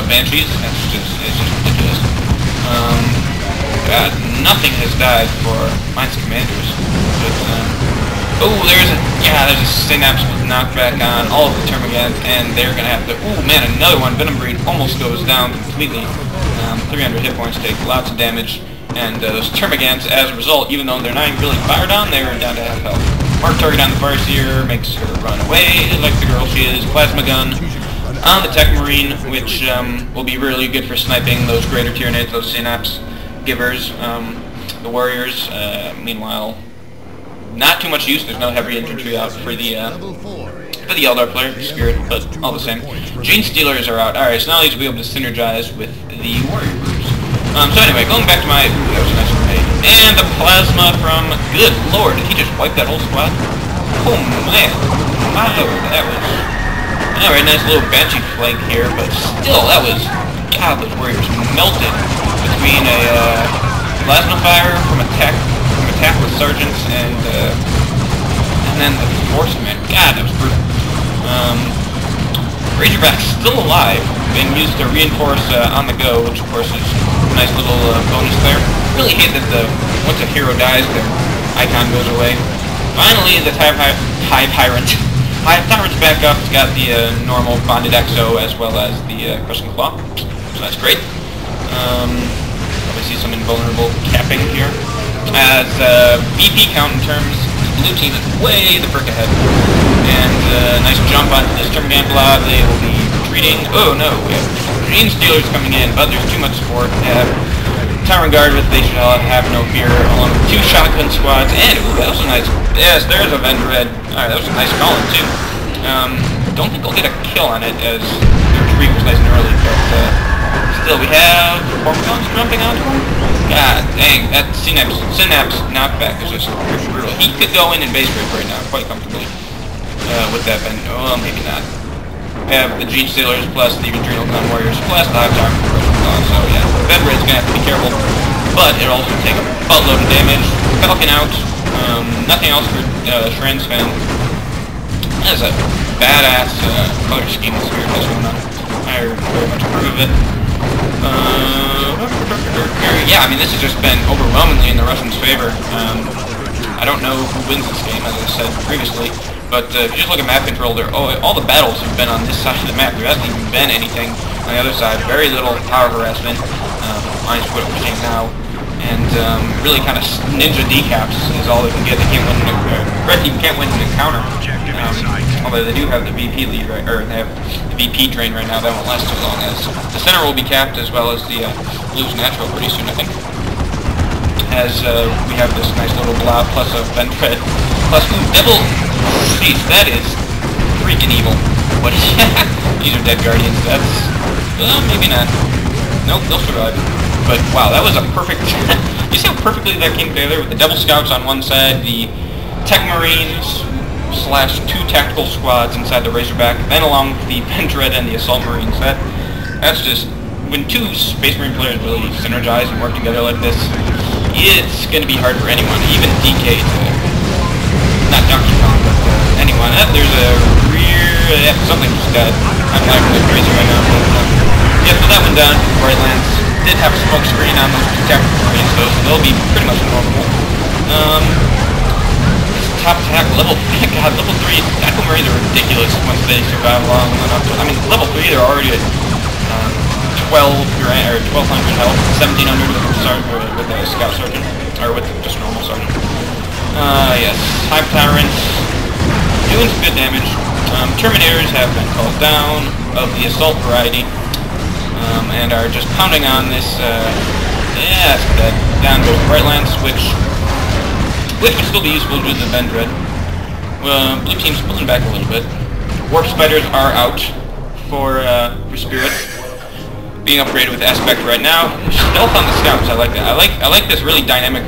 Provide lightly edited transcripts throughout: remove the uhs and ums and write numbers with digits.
Banshees. It's just ridiculous. God, nothing has died for Mine's commanders. But, oh, there's a Synapse with knockback on all of the Termagants, and they're gonna have to. Oh man, another one. Venom Breed almost goes down completely. 300 hit points, take lots of damage, and those Termagants, as a result, even though they're not really fired on, they're down to half health. Mark target on the Fire Seer, makes her run away like the girl she is. Plasma gun on the Techmarine, which will be really good for sniping those greater Tyranids, those Synapse givers. The Warriors, meanwhile, not too much use. There's no heavy infantry out for the Eldar player, Spirit, but all the same. Gene Stealers are out. Alright, so now these will be able to synergize with the Warrior groups. So anyway, going back to my... Ooh, that was a nice grenade. And the Plasma from... Good lord, did he just wipe that whole squad? Oh man. Wow, that was... Alright, nice little Banshee flank here, but still, that was... God, those Warriors melted between a Plasma Fire from attack with Sergeants and then the Force Command. God, that was brutal. Razorback's still alive, being used to reinforce on the go, which of course is a nice little bonus there. Really hate that once a hero dies, their icon goes away. Finally, the Tyrant's back up. It's got the normal bonded exo as well as the crushing claw, so that's great. Probably see some invulnerable capping here. As VP count in terms, the blue team is way the frick ahead. And nice jump onto this Termagant blob. They will be retreating. Oh no, we have Gene Stealers coming in, but there's too much support. We have Tyrant Guard with they shall have no fear, along with 2 shotgun squads. And ooh, that was a nice. Yes, there's a Vendred. Alright, that was a nice call in too. Don't think I'll get a kill on it as the retreat was nice and early, but still we have Hormiguns jumping onto him. God dang, that Synapse knockback is just brutal. He could go in and base rape right now quite comfortably. With that Vend... Oh, maybe not. We have the Gene Stealers plus the Adrenal Gun Warriors plus the Hive Arm so yeah, Vendred's gonna have to be careful. But it'll also take a buttload of damage. Falcon out. Nothing else for Schranz fan. That's a badass color scheme this Spirit has going on. I very much approve of it. Yeah, I mean this has just been overwhelmingly in the Russians' favor. I don't know who wins this game, as I said previously. But if you just look at map control, all the battles have been on this side of the map. There hasn't even been anything on the other side. Very little power harassment. Minus what we're seeing now. And really kind of ninja decaps is all they can get. They can't win an encounter. Although they do have the VP lead, right, or they have the VP train right now. That won't last too long, as the center will be capped as well as the Blues Natural pretty soon, I think. As we have this nice little blob plus a Vendred plus Devil. Jeez, that is freaking evil. What is these are dead Guardians. That's maybe not. Nope, they'll survive. But wow, that was a perfect. You see how perfectly that came together with the Devil Scouts on one side, the Techmarines / 2 tactical squads inside the Razorback, then along with the Vendred and the Assault Marines. That's just when 2 Space Marine players really synergize and work together like this. It's going to be hard for anyone, even DK to. Not Donkey Kong, but anyone. There's a rear... Yeah, something just died. I'm lagging like crazy right now. But, yeah, so that one down. Brightlands did have a smoke screen on those 2 tactical marines, though, so they'll be pretty much normal. Top attack, level... God, level 3 tactical marines are ridiculous once they survive long enough. I mean, level 3, they're already at 1200 health, 1700 with a scout sergeant, or with just normal sergeant. Yes, Hive Tyrants doing some good damage. Terminators have been called down of the assault variety, and are just pounding on this. Yeah, that's dead. Down goes Brightlands, which would still be useful due to the Vendred. Blue team's pulling back a little bit. Warp Spiders are out for Spirit. Being upgraded with Aspect right now. Stealth on the Scouts, I like that. I like this really dynamic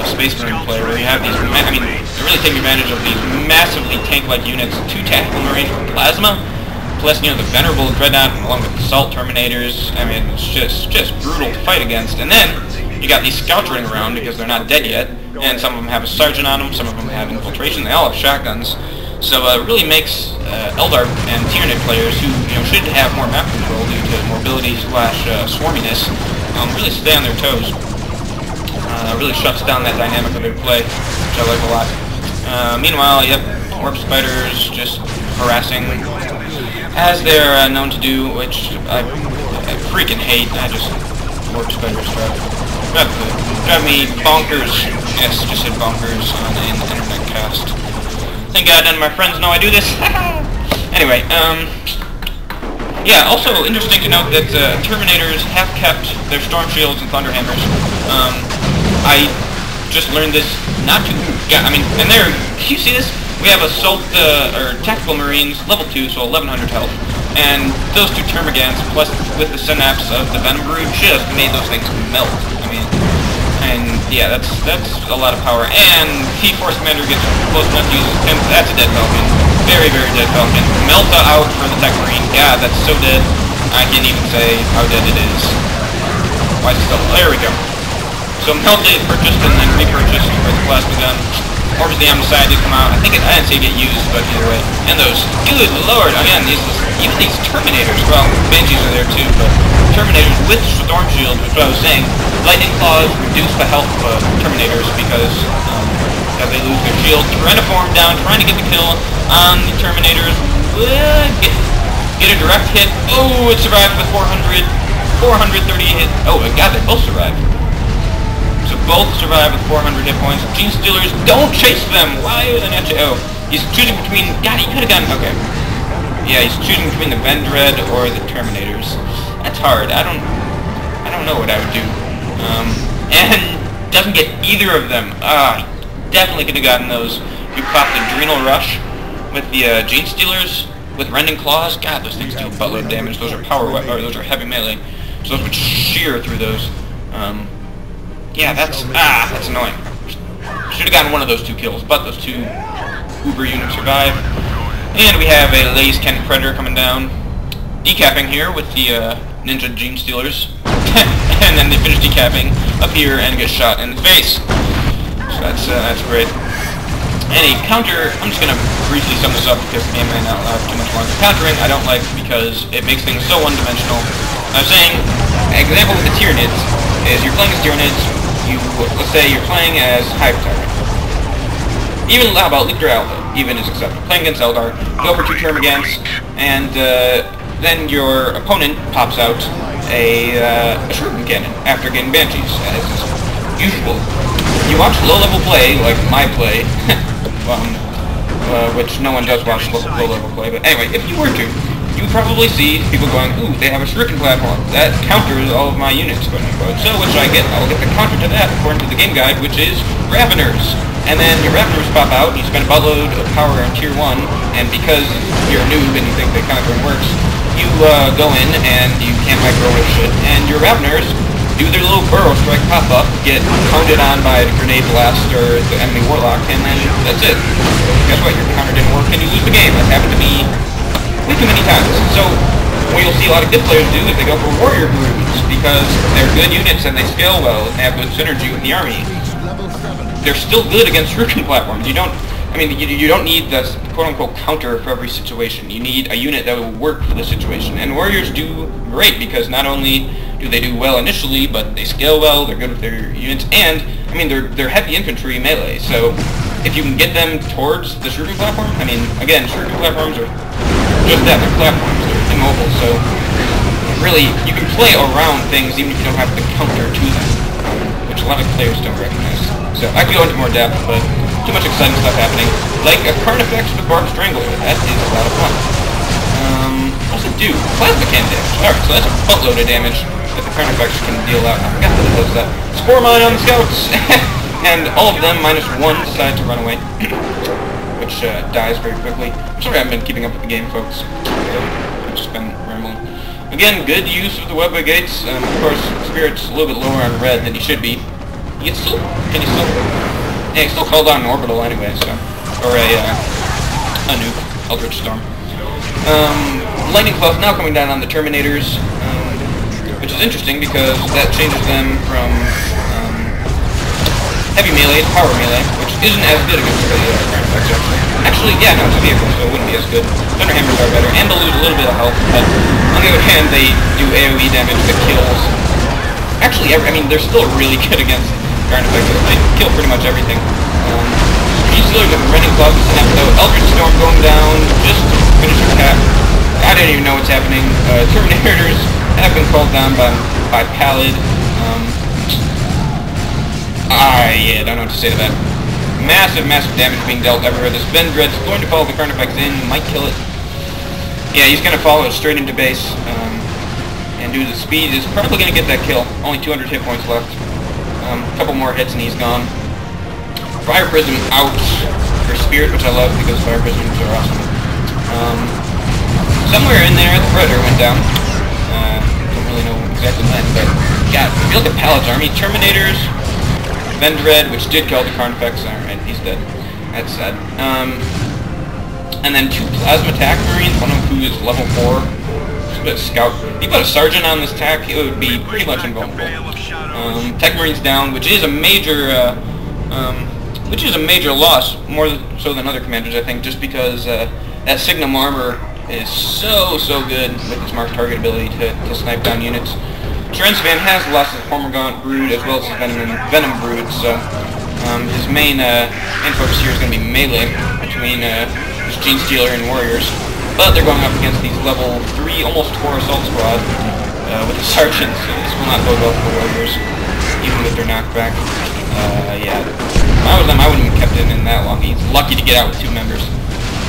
Space Marine player where you have these, I mean, they're really taking advantage of these massively tank-like units. 2 tactical marines with Plasma, plus, you know, the Venerable Dreadnought along with Assault Terminators. I mean, it's just brutal to fight against. And then, you got these Scouts running around because they're not dead yet, and some of them have a Sergeant on them, some of them have Infiltration, they all have shotguns. So it really makes Eldar and Tyrant players who should have more map control due to mobility slash swarminess really stay on their toes. Really shuts down that dynamic of their play, which I like a lot. Meanwhile, yep, Orb Spiders just harassing, as they're known to do, which I freaking hate. Orb Spiders drive me bonkers. Yes, just said bonkers on an internet cast. Thank God none of my friends know I do this. Anyway, yeah, also interesting to note that Terminators have kept their Storm Shields and Thunderhammers. I just learned this not too... Yeah, I mean, and there, you see this? We have Assault, or Tactical Marines, level 2, so 1100 health. And those two Termagants, plus with the Synapse of the Venom Brood, just made those things melt. I mean, and yeah, that's a lot of power. And T-Force Commander gets close enough to use his Pimp. That's a dead Falcon. Very, very dead Falcon. Melta out for the Techmarine. Yeah, that's so dead. I can't even say how dead it is. Why is it still... There we go. So Melta is purchased and then repurchased for the plasma gun. Orbs of the Amoside did come out. I didn't see it get used, but either way. And those, good lord, again, even these Terminators, well, Banshees are there too, but Terminators with Storm Shield, which I was saying, Lightning Claws reduce the health of Terminators because as they lose their shield. Tyranniform down, trying to get the kill on the Terminators. Get a direct hit. Oh, it survived with 430 hit. Oh, God, they both survived. So both survive with 400 hit points. Gene Stealers, don't chase them! Why are they not Oh, he's choosing between... God, he could have gotten... Okay. Yeah, he's choosing between the Vendread or the Terminators. That's hard. I don't know what I would do. And doesn't get either of them. Definitely could have gotten those. You popped the Adrenal Rush with the Gene Stealers with Rending Claws. God, those things do a buttload of damage. Those are power weapons, or those are heavy melee. So those would shear through those. Yeah, that's annoying. Should have gotten one of those two kills, but those two Uber units survive. And we have a Laze Cannon Predator coming down, decapping here with the Ninja Gene Stealers. And then they finish decapping up here and get shot in the face. So that's great. And a counter, I'm just going to briefly sum this up because the game may not allow too much longer. Countering I don't like because it makes things so one-dimensional. I was saying, an example with the Tyranids is you're playing as Tyranids, let's say you're playing as Hive Tyrant. Even, how about Leader Alpha, even is acceptable. Playing against Eldar, go for 2 Termagants, and then your opponent pops out a Shuriken Cannon after getting Banshees, as is usual. You watch low-level play, like my play, which no one does watch low-level play, but anyway, if you were to, you would probably see people going, ooh, they have a Shuriken platform. That counters all of my units, quote-unquote. So, which I'll get the counter to that, according to the game guide, which is Raveners. And then your Raveners pop out, you spend a buttload of power on Tier 1, and because you're a noob and you think the countering works, you go in and you can't microwave shit, and your Raveners do their little burrow strike pop-up, get pounded on by the grenade blast or the enemy warlock, and then that's it. Guess what? Your counter didn't work and you lose the game. That happened to me way too many times. So what you'll see a lot of good players do is they go for Warrior Broods because they're good units and they scale well and they have good synergy with the army. They're still good against Shuriken platforms. You don't need the quote-unquote counter for every situation. You need a unit that will work for the situation. And Warriors do great because not only do they do well initially, but they scale well, they're good with their units, and, I mean, they're heavy infantry melee, so if you can get them towards the Shuriken platform, I mean, again, Shuriken platforms are just that, they're platforms, they're immobile, so really, you can play around things even if you don't have the counter to them, which a lot of players don't recognize. So, I could go into more depth, but too much exciting stuff happening. Like a Carnifex with Barb Strangler, that is a lot of fun. What does it do? Plasma cannon damage. Alright, so that's a buttload of damage that the Carnifex can deal out. I forgot that it does that. Spore Mine on the scouts! And all of them, -1, decide to run away. Which dies very quickly. I'm sorry I haven't been keeping up with the game, folks. I've just been rambling. Again, good use of the web gates. Of course, Spirit's a little bit lower on red than he should be. Yeah, he's still called on an orbital anyway, so... Or a nuke. Eldritch Storm. Lightning Cloth now coming down on the Terminators, which is interesting because that changes them from heavy melee to power melee, which isn't as good against the Carnifex, actually. Actually, yeah, no, it's a vehicle, so it wouldn't be as good. Thunderhammers are better, and they'll lose a little bit of health, but on the other hand, they do AoE damage that kills. Actually, I mean, they're still really good against Carnifexes. They kill pretty much everything. Steelers have been running close to though. Eldritch Storm going down, just to finish your cap. I don't even know what's happening. Terminators have been called down by Pallid. Yeah, don't know what to say to that. Massive, massive damage being dealt everywhere. This Vendred's going to follow the Carnifex in, might kill it. Yeah, he's going to follow it straight into base. And due to the speed, is probably going to get that kill. Only 200 hit points left. A couple more hits and he's gone. Fire Prism out for Spirit, which I love because Fire Prisms are awesome. Somewhere in there, the Predator went down. Don't really know exactly when, but yeah, if you look at Pallad's army, Terminators, Vendred, which did kill the Carnifex. Alright, he's dead. That's sad. And then 2 Plasma Techmarines, one of who is level 4. Just a bit of scout. If you put a Sergeant on this tech, it would be pretty much invulnerable. Techmarine's down, which is a major loss, more so than other commanders, I think, just because that Signum armor is so good with its marked target ability to snipe down units. Schranz has lost his Hormigaunt Brood as well as his Venom Brood, so his main focus here is going to be melee between his Gene Stealer and Warriors. But they're going up against these level 3, almost 4 Assault Squad with the Sergeant, so this will not bode well for the Warriors, even with their knockback. Yeah. If I was them, I wouldn't have kept it in that long. He's lucky to get out with 2 members.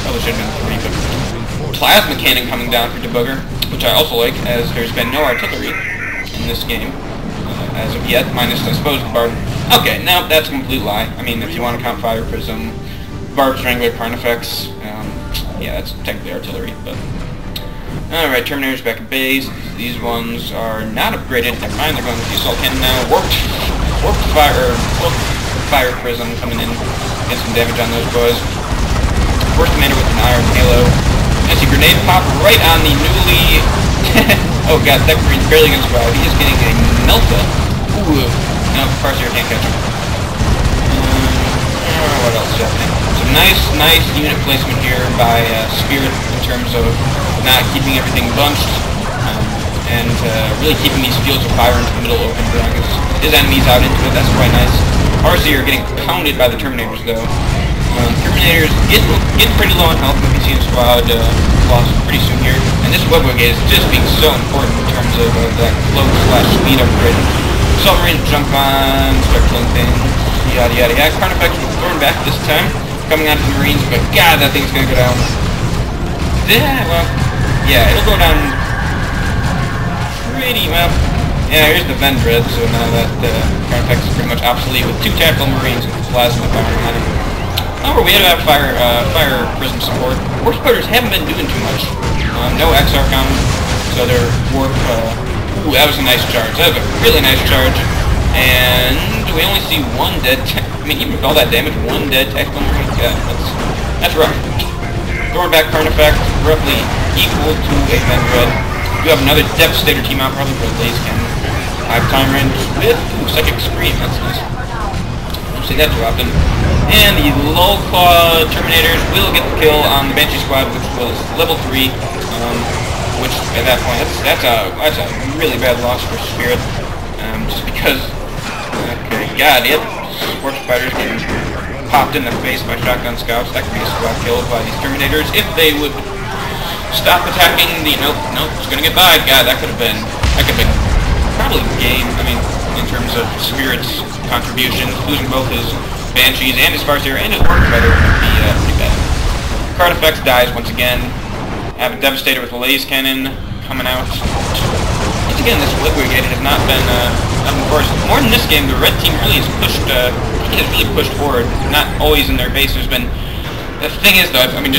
Probably should have been 3, but Plasma Cannon coming down for DeBuGer, which I also like, as there's been no artillery in this game, as of yet, minus, I suppose, the Barb. Okay, now that's a complete lie. I mean, if you want to count Fire Prism, Barb Strangler, Carnifex, yeah, that's technically artillery, but... Alright, Terminators back at base. These ones are not upgraded. Never mind, they're going with the Assault Cannon now. Warped Fire Prism coming in, get some damage on those boys. Force Commander with an Iron Halo. Anti-Grenade Pop right on the newly... Oh god, Techmarine's barely gonna survive. He is getting a Melta. Ooh. No, Farseer can't catch him. What else is happening? Some nice unit placement here by Spirit in terms of not keeping everything bunched, and really keeping these fields of fire into the middle open, drawing his enemies out into it. That's quite nice. Farseer getting pounded by the Terminators though. Terminators get pretty low on health. We can see the squad lost pretty soon here. And this web brigade is just being so important in terms of that cloak/speed upgrade. Submarines jump on, start killing things, yada yada yada. Carnifex was thrown back this time, coming out of the Marines, but god, that thing's gonna go down. Yeah, well, yeah, it'll go down pretty well. Yeah, here's the Vendred, so now that Carnifex is pretty much obsolete with 2 Tactical Marines and Plasma firing on him. However, we had to have fire prism support. Warp Spotters haven't been doing too much. No XR comms, so they're warp. Ooh, that was a nice charge. That was a really nice charge. And we only see 1 dead. I mean, even with all that damage, 1 dead tactical marine. Yeah, that's rough. Throwing back Carnifex, roughly equal to a Vendred. You have another Devastator team out, probably for the Laser Cannon. Hive Tyrant with Psychic Scream. That's nice. Don't see that too often. And the Low Claw Terminators will get the kill on the Banshee squad, which was level 3. Which at that point, that's a really bad loss for Spirit. Just because, okay, god, yep, Warp Spiders getting popped in the face by shotgun scouts. That could be a squad kill by these Terminators if they would stop attacking the. Nope, it's gonna get by. God, that could have been probably game. I mean, in terms of Spirit's contributions, losing both his Banshees and his Farseer and his Warp Spider would be pretty bad. Carnifex dies once again. Have a Devastator with a Laser Cannon coming out. Once again, this Web Brigade has not been forced. More than this game, the red team really has pushed forward. Not always in their base. There's been. The thing is, though, I mean,